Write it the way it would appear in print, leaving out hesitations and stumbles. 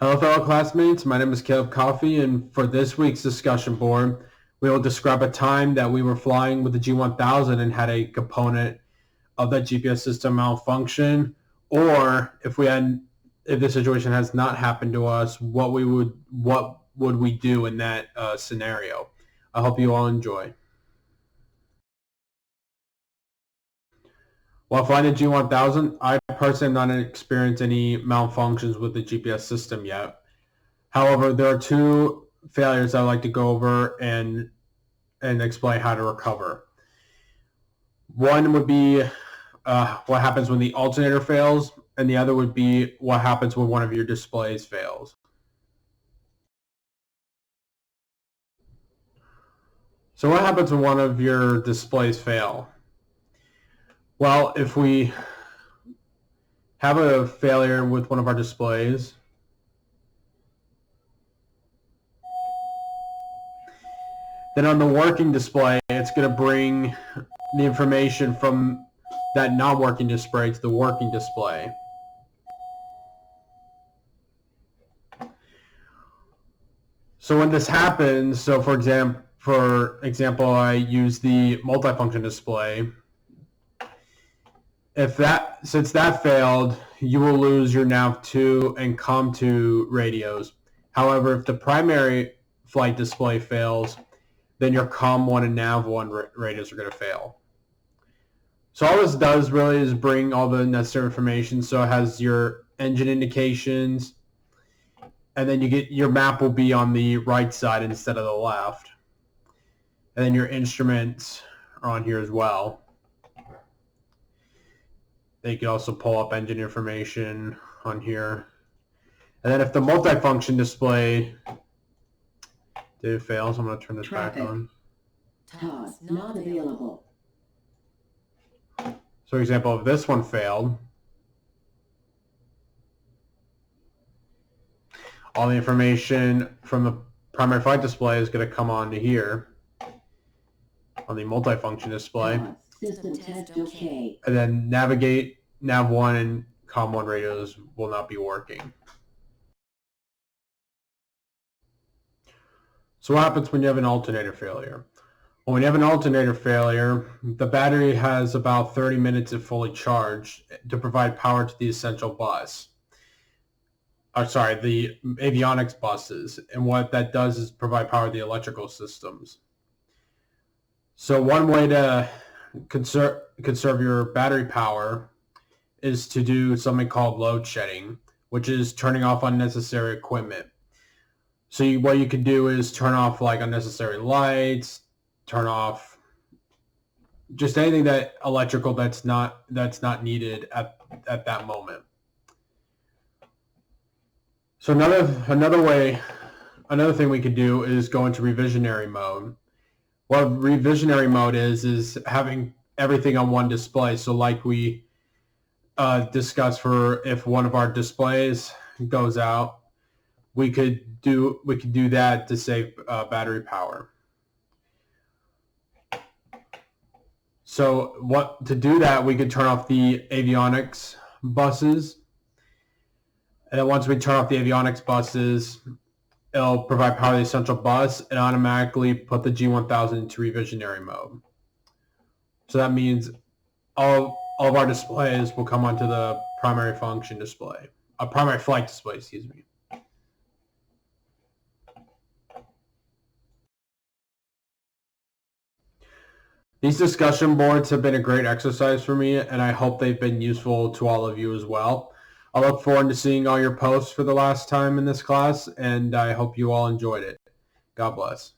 Hello, fellow classmates. My name is Caleb Coffey, and for this week's discussion board, we will describe a time that we were flying with the G1000 and had a component of that GPS system malfunction, or if the situation has not happened to us, what would we do in that scenario? I hope you all enjoy. While flying the G1000, I personally have not experienced any malfunctions with the GPS system yet. However, there are two failures I'd like to go over and explain how to recover. One would be what happens when the alternator fails, and the other would be what happens when one of your displays fails. So what happens when one of your displays fail? Well, if we have a failure with one of our displays, then on the working display, it's going to bring the information from that non-working display to the working display. So when this happens, so for example, I use the multifunction display. Since that failed, you will lose your nav2 and com2 radios. However, if the primary flight display fails, then your com1 and nav1 radios are going to fail. So all this does really is bring all the necessary information. So it has your engine indications, and then your map will be on the right side instead of the left. And then your instruments are on here as well. They can also pull up engine information on here. And then if the multifunction display did fail, so I'm going to turn this back on. TOS not available. So for example, if this one failed, all the information from the primary flight display is going to come onto here on the multifunction display. System test okay. And then nav1 and com1 radios will not be working. So what happens when you have an alternator failure? Well, when you have an alternator failure, the battery has about 30 minutes if fully charged to provide power to the essential bus. The avionics buses. And what that does is provide power to the electrical systems. So one way to conserve your battery power is to do something called load shedding, which is turning off unnecessary equipment. So what you can do is turn off like unnecessary lights, turn off just anything electrical that's not needed at that moment. So another thing we could do is go into revisionary mode. What revisionary mode is having everything on one display. So like we discussed, for if one of our displays goes out, we could do that to save battery power. So to do that, we could turn off the avionics buses. And then once we turn off the avionics buses, it'll provide power to the essential bus and automatically put the G1000 into revisionary mode. So that means all of our displays will come onto the primary function display, a primary flight display, excuse me. These discussion boards have been a great exercise for me, and I hope they've been useful to all of you as well. I look forward to seeing all your posts for the last time in this class, and I hope you all enjoyed it. God bless.